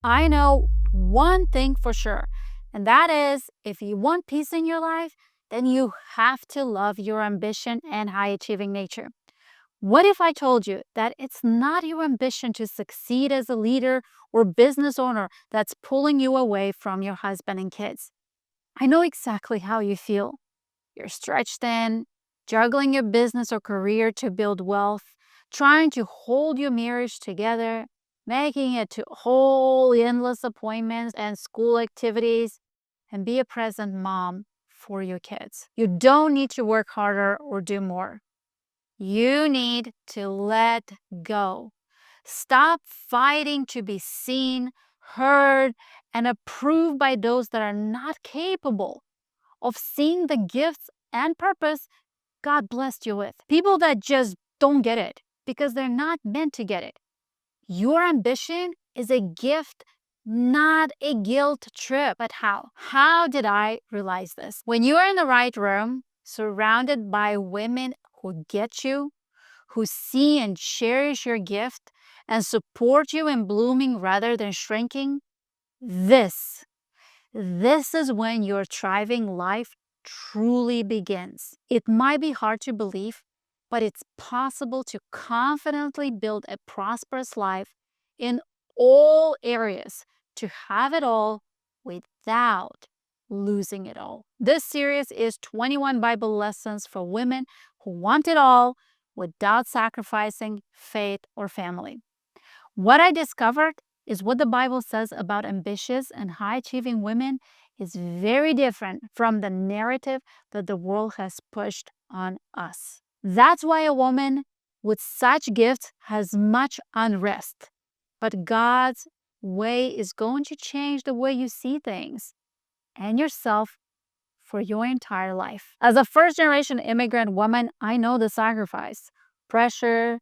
I know one thing for sure, and that is if you want peace in your life, then you have to love your ambition and high achieving nature. What if I told you that it's not your ambition to succeed as a leader or business owner that's pulling you away from your husband and kids? I know exactly how you feel. You're stretched thin, juggling your business or career to build wealth, trying to hold your marriage together, making it to whole endless appointments and school activities, and be a present mom for your kids. You don't need to work harder or do more. You need to let go. Stop fighting to be seen, heard, and approved by those that are not capable of seeing the gifts and purpose God blessed you with. People that just don't get it because they're not meant to get it. Your ambition is a gift, not a guilt trip. But how? How did I realize this? When you are in the right room, surrounded by women who get you, who see and cherish your gift, and support you in blooming rather than shrinking, this this is when your thriving life truly begins. It might be hard to believe, but it's possible to confidently build a prosperous life in all areas, to have it all without losing it all. This series is 21 Bible lessons for women who want it all without sacrificing faith or family. What I discovered is what the Bible says about ambitious and high achieving women is very different from the narrative that the world has pushed on us. That's why a woman with such gifts has much unrest. But God's way is going to change the way you see things and yourself for your entire life. As a first generation immigrant woman, I know the sacrifice, pressure,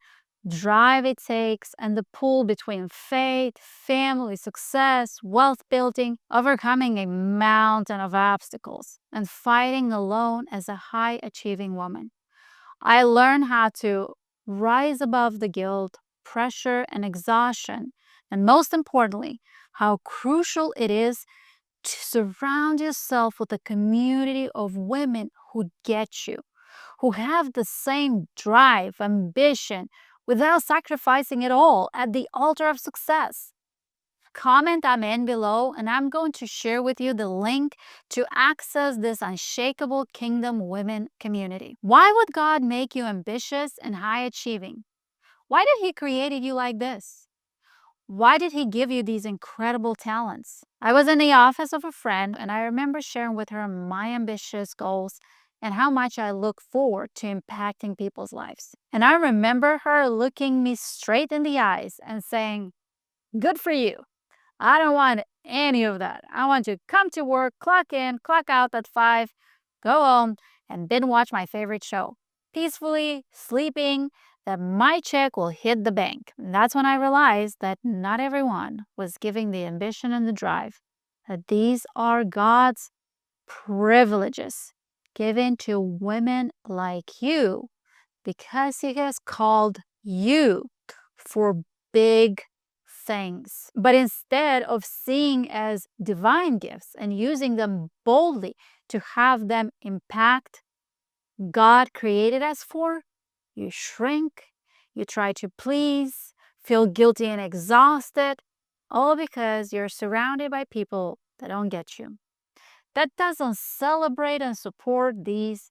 drive it takes, and the pull between faith, family, success, wealth building, overcoming a mountain of obstacles, and fighting alone as a high achieving woman. I learned how to rise above the guilt, pressure, and exhaustion, and most importantly, how crucial it is to surround yourself with a community of women who get you, who have the same drive, ambition, without sacrificing it all at the altar of success. Comment Amen below, and I'm going to share with you the link to access this Unshakable Kingdom Women community. Why would God make you ambitious and high achieving? Why did He create you like this? Why did He give you these incredible talents? I was in the office of a friend and I remember sharing with her my ambitious goals and how much I look forward to impacting people's lives. And I remember her looking me straight in the eyes and saying, "Good for you. I don't want any of that. I want to come to work, clock in, clock out at 5, go home, and then watch my favorite show, peacefully sleeping, that my check will hit the bank." And that's when I realized that not everyone was giving the ambition and the drive, that these are God's privileges given to women like you because He has called you for big things. But instead of seeing as divine gifts and using them boldly to have them impact God created us for, you shrink, you try to please, feel guilty and exhausted, all because you're surrounded by people that don't get you, that doesn't celebrate and support these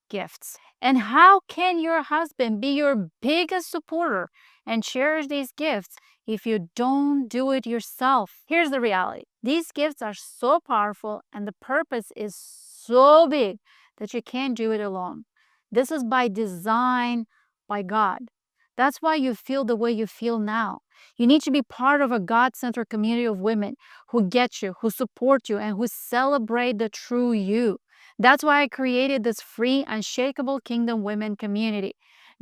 gifts. And how can your husband be your biggest supporter and cherish these gifts if you don't do it yourself? Here's the reality. These gifts are so powerful and the purpose is so big that you can't do it alone. This is by design by God. That's why you feel the way you feel now. You need to be part of a God-centered community of women who get you, who support you, and who celebrate the true you. That's why I created this free Unshakable Kingdom Women community.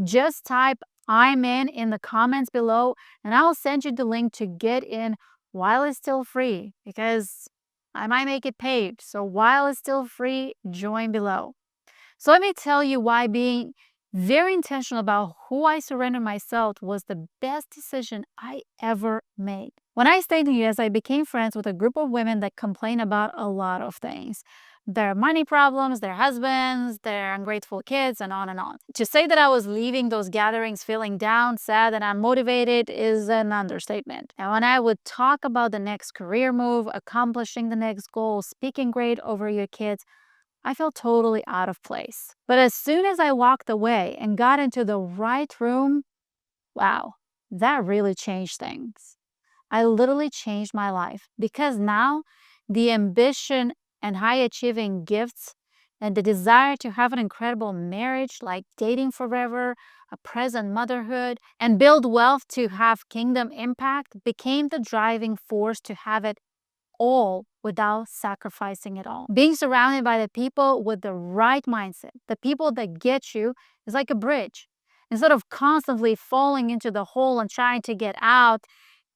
Just type "I'm in the comments below, and I'll send you the link to get in while it's still free, because I might make it paid. So while it's still free, join below. So let me tell you why being very intentional about who I surrendered myself was the best decision I ever made. When I stayed in the US, I became friends with a group of women that complain about a lot of things. Their money problems, their husbands, their ungrateful kids, and on and on. To say that I was leaving those gatherings feeling down, sad, and unmotivated is an understatement. And when I would talk about the next career move, accomplishing the next goal, speaking great over your kids, I felt totally out of place. But as soon as I walked away and got into the right room, wow, that really changed things. I literally changed my life because now the ambition and high achieving gifts and the desire to have an incredible marriage, like dating forever, a present motherhood, and build wealth to have kingdom impact, became the driving force to have it all without sacrificing it all. Being surrounded by the people with the right mindset, the people that get you, is like a bridge. Instead of constantly falling into the hole and trying to get out,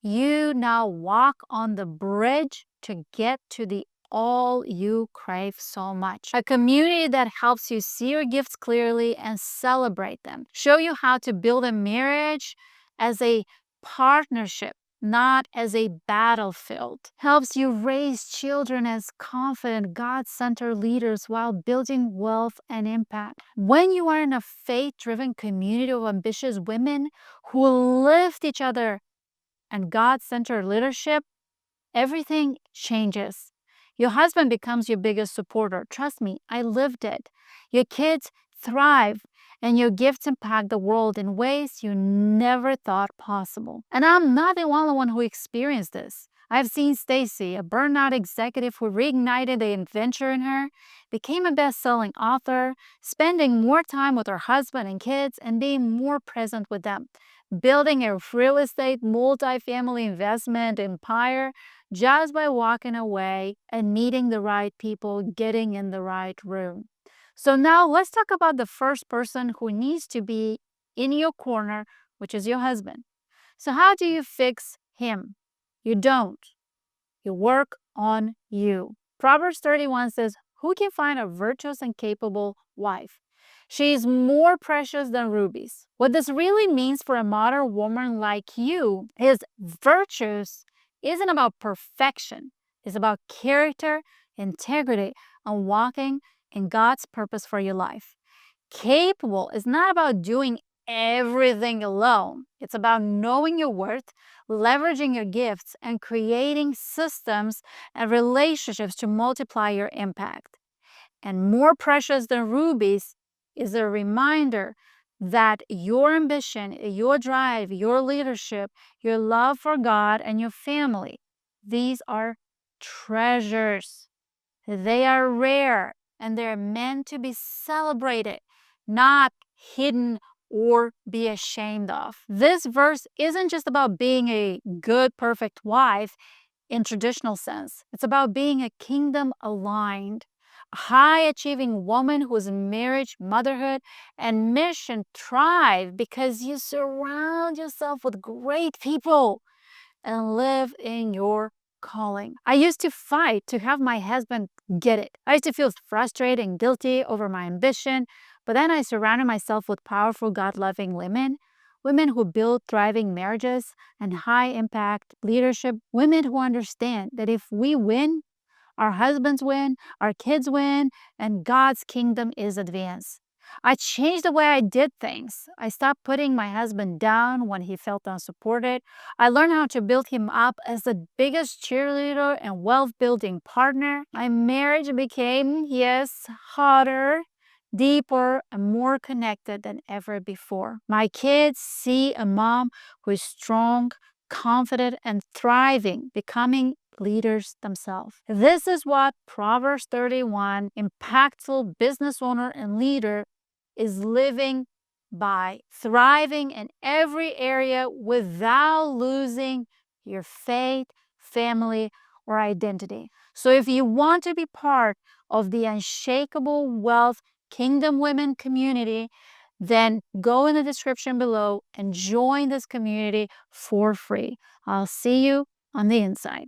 you now walk on the bridge to get to the all you crave so much. A community that helps you see your gifts clearly and celebrate them. Show you how to build a marriage as a partnership, not as a battlefield. Helps you raise children as confident, God-centered leaders while building wealth and impact. When you are in a faith-driven community of ambitious women who lift each other and God-centered leadership, everything changes. Your husband becomes your biggest supporter. Trust me, I lived it. Your kids thrive, and your gifts impact the world in ways you never thought possible. And I'm not the only one who experienced this. I've seen Stacy, a burnout executive who reignited the adventure in her, became a best-selling author, spending more time with her husband and kids and being more present with them, building a real estate multifamily investment empire just by walking away and meeting the right people, getting in the right room. So now let's talk about the first person who needs to be in your corner, which is your husband. So how do you fix him? You don't. You work on you. Proverbs 31 says, "Who can find a virtuous and capable wife? She is more precious than rubies." What this really means for a modern woman like you is virtuous isn't about perfection. It's about character, integrity, and walking in God's purpose for your life. Capable is not about doing everything alone. It's about knowing your worth, leveraging your gifts, and creating systems and relationships to multiply your impact. And more precious than rubies is a reminder that your ambition, your drive, your leadership, your love for God and your family, these are treasures. They are rare and they're meant to be celebrated, not hidden or be ashamed of. This verse isn't just about being a good, perfect wife in traditional sense. It's about being a kingdom aligned, high achieving woman whose marriage, motherhood, and mission thrive because you surround yourself with great people and live in your calling. I used to fight to have my husband get it. I used to feel frustrated and guilty over my ambition, but then I surrounded myself with powerful, God-loving women, women who build thriving marriages and high impact leadership, women who understand that if we win, our husbands win, our kids win, and God's kingdom is advanced. I changed the way I did things. I stopped putting my husband down when he felt unsupported. I learned how to build him up as the biggest cheerleader and wealth-building partner. My marriage became, yes, hotter, deeper, and more connected than ever before. My kids see a mom who is strong, confident, and thriving, becoming leaders themselves. This is what Proverbs 31, impactful business owner and leader, is living by, thriving in every area without losing your faith, family, or identity. So if you want to be part of the Unshakable Wealth Kingdom Women community, then go in the description below and join this community for free. I'll see you on the inside.